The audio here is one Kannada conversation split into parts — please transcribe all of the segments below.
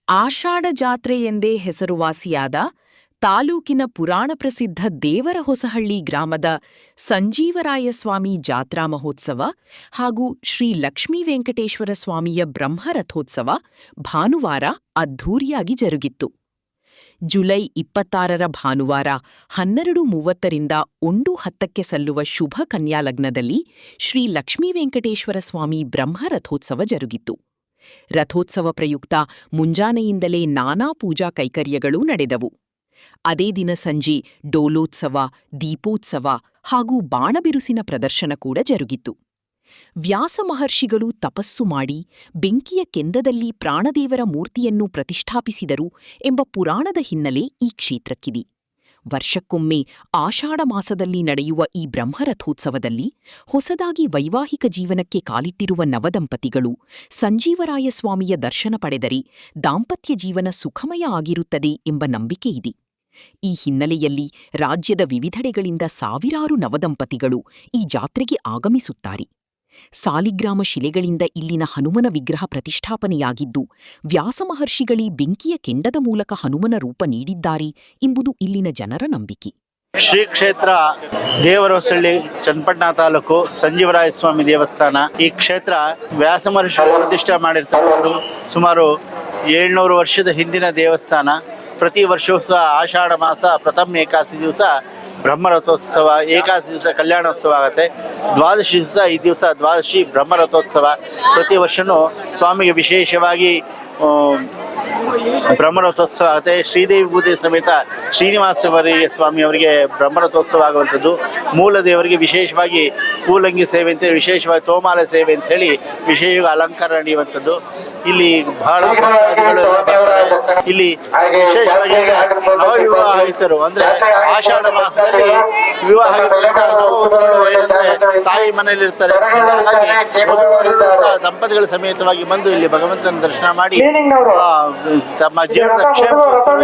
ಆಷಾಢ ಜಾತ್ರೆ ಎಂದೇ ಹೆಸರುವಾಸಿಯಾದ ತಾಲೂಕಿನ ಪುರಾಣ ಪ್ರಸಿದ್ಧ ದೇವರಹೊಸಹಳ್ಳಿ ಗ್ರಾಮದ ಸಂಜೀವರಾಯಸ್ವಾಮಿ ಜಾತ್ರಾ ಮಹೋತ್ಸವ ಹಾಗೂ ಶ್ರೀ ಲಕ್ಷ್ಮೀ ವೆಂಕಟೇಶ್ವರ ಸ್ವಾಮಿಯ ಬ್ರಹ್ಮರಥೋತ್ಸವ ಭಾನುವಾರ ಅದ್ಧೂರಿಯಾಗಿ ಜರುಗಿತ್ತು. ಜುಲೈ 26ರ ಭಾನುವಾರ 12:30ರಿಂದ 1:10ಕ್ಕೆ ಸಲ್ಲುವ ಶುಭ ಕನ್ಯಾಲಗ್ನದಲ್ಲಿ ಶ್ರೀ ಲಕ್ಷ್ಮೀ ವೆಂಕಟೇಶ್ವರ ಸ್ವಾಮಿ ಬ್ರಹ್ಮರಥೋತ್ಸವ ಜರುಗಿತು. ರಥೋತ್ಸವ ಪ್ರಯುಕ್ತ ಮುಂಜಾನೆಯಿಂದಲೇ ನಾನಾ ಪೂಜಾ ಕೈಕರ್ಯಗಳೂ ನಡೆದವು. ಅದೇ ದಿನ ಸಂಜೆ ಡೋಲೋತ್ಸವ, ದೀಪೋತ್ಸವ ಹಾಗೂ ಬಾಣಬಿರುಸಿನ ಪ್ರದರ್ಶನ ಕೂಡ ಜರುಗಿತು. ವ್ಯಾಸ ಮಹರ್ಷಿಗಳು ತಪಸ್ಸು ಮಾಡಿ ಬೆಂಕಿಯ ಕೆಂದದಲ್ಲಿ ಪ್ರಾಣದೇವರ ಮೂರ್ತಿಯನ್ನು ಪ್ರತಿಷ್ಠಾಪಿಸಿದರು ಎಂಬ ಪುರಾಣದ ಹಿನ್ನೆಲೆ ಈ ಕ್ಷೇತ್ರಕ್ಕಿದೆ. ವರ್ಷಕ್ಕೊಮ್ಮೆ ಆಷಾಢ ಮಾಸದಲ್ಲಿ ನಡೆಯುವ ಈ ಬ್ರಹ್ಮರಥೋತ್ಸವದಲ್ಲಿ ಹೊಸದಾಗಿ ವೈವಾಹಿಕ ಜೀವನಕ್ಕೆ ಕಾಲಿಟ್ಟಿರುವ ನವದಂಪತಿಗಳು ಸಂಜೀವರಾಯಸ್ವಾಮಿಯ ದರ್ಶನ ಪಡೆದರೆ ದಾಂಪತ್ಯ ಜೀವನ ಸುಖಮಯ ಆಗಿರುತ್ತದೆ ಎಂಬ ನಂಬಿಕೆಯಿದೆ. ಈ ಹಿನ್ನೆಲೆಯಲ್ಲಿ ರಾಜ್ಯದ ವಿವಿಧೆಡೆಗಳಿಂದ ಸಾವಿರಾರು ನವದಂಪತಿಗಳು ಈ ಜಾತ್ರೆಗೆ ಆಗಮಿಸುತ್ತಾರೆ. ಸಾಲಿಗ್ರಾಮ ಶಿಲೆಗಳಿಂದ ಇಲ್ಲಿನ ಹನುಮನ ವಿಗ್ರಹ ಪ್ರತಿಷ್ಠಾಪನೆಯಾಗಿದ್ದು, ವ್ಯಾಸಮಹರ್ಷಿಗಳೇ ಬೆಂಕಿಯ ಕೆಂಡದ ಮೂಲಕ ಹನುಮನ ರೂಪ ನೀಡಿದ್ದಾರೆ ಎಂಬುದು ಇಲ್ಲಿನ ಜನರ ನಂಬಿಕೆ. ಶ್ರೀ ಕ್ಷೇತ್ರ ದೇವರಹೊಸಳ್ಳಿ ಚನ್ನಪಟ್ಟಣ ತಾಲೂಕು ಸಂಜೀವರಾಯಸ್ವಾಮಿ ದೇವಸ್ಥಾನ. ಈ ಕ್ಷೇತ್ರ ವ್ಯಾಸಮಹರ್ಷಿಗಳು ಪ್ರತಿಷ್ಠೆ ಮಾಡಿರ್ತಕ್ಕಂಥದ್ದು ಸುಮಾರು 700 ವರ್ಷದ ಹಿಂದಿನ ದೇವಸ್ಥಾನ. ಪ್ರತಿ ವರ್ಷವೂ ಸಹ ಆಷಾಢ ಮಾಸ ಪ್ರಥಮ ಏಕಾದಶಿ ದಿವಸ ಬ್ರಹ್ಮರಥೋತ್ಸವ, ಏಕಾದಶಿ ದಿವಸ ಕಲ್ಯಾಣೋತ್ಸವ ಆಗುತ್ತೆ. ದ್ವಾದಶಿ ದಿವಸ ಈ ದಿವಸ ದ್ವಾದಶಿ ಬ್ರಹ್ಮರಥೋತ್ಸವ. ಪ್ರತಿ ವರ್ಷವೂ ಸ್ವಾಮಿಗೆ ವಿಶೇಷವಾಗಿ ಬ್ರಹ್ಮರಥೋತ್ಸವ ಆಗುತ್ತೆ. ಶ್ರೀದೇವಿ ಭೂದೇವಿ ಸಮೇತ ಶ್ರೀನಿವಾಸವರಿಗೆ ಸ್ವಾಮಿಯವರಿಗೆ ಬ್ರಹ್ಮರಥೋತ್ಸವ ಆಗುವಂಥದ್ದು. ಮೂಲ ದೇವರಿಗೆ ವಿಶೇಷವಾಗಿ ಪೂಲಂಗಿ ಸೇವೆ ಅಂತೇಳಿ, ವಿಶೇಷವಾಗಿ ತೋಮಾಲೆ ಸೇವೆ ಅಂತ ಹೇಳಿ ವಿಶೇಷವಾಗಿ ಅಲಂಕಾರ ನಡೆಯುವಂಥದ್ದು. ಇಲ್ಲಿ ಬಹಳ ಭಕ್ತಾದಿಗಳು ಬರ್ತಾರೆ. ಇಲ್ಲಿ ವಿಶೇಷವಾಗಿ ನವವಿವಾಹಿತರು ಅಂದ್ರೆ ಆಷಾಢ ಮಾಸದಲ್ಲಿ ವಿವಾಹ ಏನಂದ್ರೆ ತಾಯಿ ಮನೆಯಲ್ಲಿ ಇರ್ತಾರೆ. ಹಾಗಾಗಿ ವಧುವರರು ಸಹ ದಂಪತಿಗಳ ಸಮೇತವಾಗಿ ಬಂದು ಇಲ್ಲಿ ಭಗವಂತನ ದರ್ಶನ ಮಾಡಿ ತಮ್ಮ ಜೀವನದ ಕ್ಷೇಮಕ್ಕೋಸ್ಕರ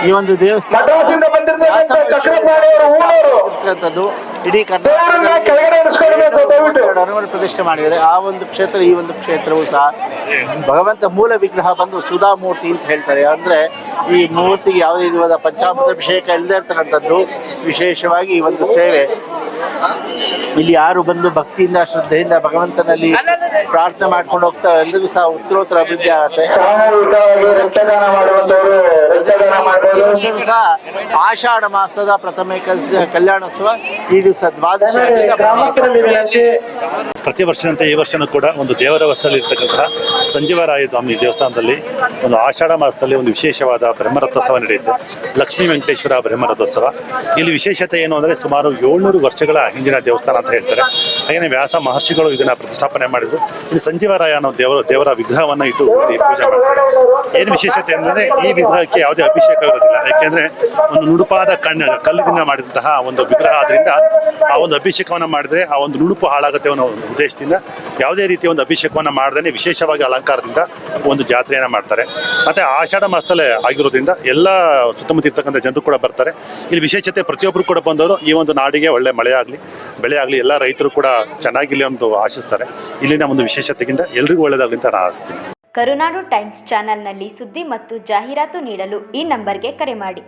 ಈ ಒಂದು ದೇವಸ್ಥಾನ ಇಡೀ ಕರ್ನಾಟಕದಲ್ಲಿ ಹನುಮನ ಪ್ರತಿಷ್ಠೆ ಮಾಡಿದರೆ ಆ ಒಂದು ಕ್ಷೇತ್ರ, ಈ ಒಂದು ಕ್ಷೇತ್ರವೂ ಸಹ ಭಗವಂತ ಮೂಲ ವಿಗ್ರಹ ಬಂದು ಸುಧಾಮೂರ್ತಿ ಅಂತ ಹೇಳ್ತಾರೆ. ಅಂದ್ರೆ ಈ ಮೂರ್ತಿಗೆ ಯಾವುದೇ ವಿಧವಾದ ಪಂಚಾಮೃತಾಭಿಷೇಕ ಇಲ್ಲದೆ ಇರ್ತಕ್ಕಂಥದ್ದು. ವಿಶೇಷವಾಗಿ ಈ ಒಂದು ಸೇವೆ ಇಲ್ಲಿ ಯಾರು ಬಂದು ಭಕ್ತಿಯಿಂದ ಶ್ರದ್ಧೆಯಿಂದ ಭಗವಂತನಲ್ಲಿ ಪ್ರಾರ್ಥನೆ ಮಾಡ್ಕೊಂಡು ಹೋಗ್ತಾರೆ, ಎಲ್ಲರಿಗೂ ಸಹ ಉತ್ತರೋತ್ತರ ಅಭಿವೃದ್ಧಿ ಆಗುತ್ತೆ. ಸಹ ಆಷಾಢ ಮಾಸದ ಪ್ರಥಮ ಕಲ್ಯಾಣೋತ್ಸವ ಈ ದಿವಸ ದ್ವಾದಶಿ. ಪ್ರತಿ ವರ್ಷದಂತೆ ಈ ವರ್ಷನೂ ಕೂಡ ಒಂದು ದೇವರಹೊಸಳ್ಳಿ ಇರ್ತಕ್ಕಂತಹ ಸಂಜೀವರಾಯ ಸ್ವಾಮಿ ದೇವಸ್ಥಾನದಲ್ಲಿ ಒಂದು ಆಷಾಢ ಮಾಸದಲ್ಲಿ ಒಂದು ವಿಶೇಷವಾದ ಬ್ರಹ್ಮರಥೋತ್ಸವ ನಡೆಯುತ್ತೆ. ಲಕ್ಷ್ಮೀ ವೆಂಕಟೇಶ್ವರ ಬ್ರಹ್ಮರಥೋತ್ಸವ. ಇಲ್ಲಿ ವಿಶೇಷತೆ ಏನು ಅಂದರೆ ಸುಮಾರು 700 ವರ್ಷಗಳ ಹಿಂದಿನ ದೇವಸ್ಥಾನ ಅಂತ ಹೇಳ್ತಾರೆ. ಹಾಗೆಯೇ ವ್ಯಾಸ ಮಹರ್ಷಿಗಳು ಇದನ್ನ ಪ್ರತಿಷ್ಠಾಪನೆ ಮಾಡಿದ್ರು. ಇಲ್ಲಿ ಸಂಜೀವರಾಯ ಅನ್ನೋ ದೇವರ ವಿಗ್ರಹವನ್ನು ಇಟ್ಟು ಪೂಜೆ ಮಾಡ್ತಾರೆ. ಏನು ವಿಶೇಷತೆ ಅಂದರೆ ಈ ವಿಗ್ರಹಕ್ಕೆ ಯಾವುದೇ ಅಭಿಷೇಕ ಇರೋದಿಲ್ಲ. ಯಾಕೆಂದ್ರೆ ಒಂದು ನುಡುಪಾದ ಕಲ್ಲಿನಿಂದ ಮಾಡಿದಂತಹ ಒಂದು ವಿಗ್ರಹ ಆದ್ರಿಂದ ಆ ಒಂದು ಅಭಿಷೇಕವನ್ನು ಮಾಡಿದ್ರೆ ಆ ಒಂದು ನುಡುಪು ಹಾಳಾಗುತ್ತೆ ಅನ್ನೋ ಉದ್ದೇಶದಿಂದ ಯಾವುದೇ ರೀತಿಯ ಒಂದು ಅಭಿಷೇಕವನ್ನು ಮಾಡದೇ ವಿಶೇಷವಾಗಿ ಅಲಂಕಾರದಿಂದ ಒಂದು ಜಾತ್ರೆಯನ್ನ ಮಾಡ್ತಾರೆ. ಮತ್ತೆ ಆಷಾಢ ಮಾಸದಲ್ಲೇ ಆಗಿರೋದ್ರಿಂದ ಎಲ್ಲ ಸುತ್ತಮುತ್ತ ಇರ್ತಕ್ಕಂಥ ಜನರು ಕೂಡ ಬರ್ತಾರೆ. ಇಲ್ಲಿ ವಿಶೇಷತೆ ಪ್ರತಿಯೊಬ್ಬರು ಕೂಡ ಬಂದವರು ಈ ಒಂದು ನಾಡಿಗೆ ಒಳ್ಳೆ ಮಳೆ ಆಗಲಿ, ಬೆಳೆ ಆಗಲಿ, ಎಲ್ಲ ರೈತರು ಕೂಡ ಚೆನ್ನಾಗಿಲ್ಲ ಅಂತ ಆಶಿಸ್ತಾರೆ. ಇಲ್ಲಿನ ಒಂದು ವಿಶೇಷತೆಗಿಂತ ಎಲ್ರಿಗೂ ಒಳ್ಳೆಯದಾಗಲಿ ಅಂತ ನಾನು ಆಶಿಸ್ತೀನಿ. ಕರುನಾಡು ಟೈಮ್ಸ್ ಚಾನೆಲ್ನಲ್ಲಿ ಸುದ್ದಿ ಮತ್ತು ಜಾಹೀರಾತು ನೀಡಲು ಈ ನಂಬರ್ಗೆ ಕರೆ ಮಾಡಿ.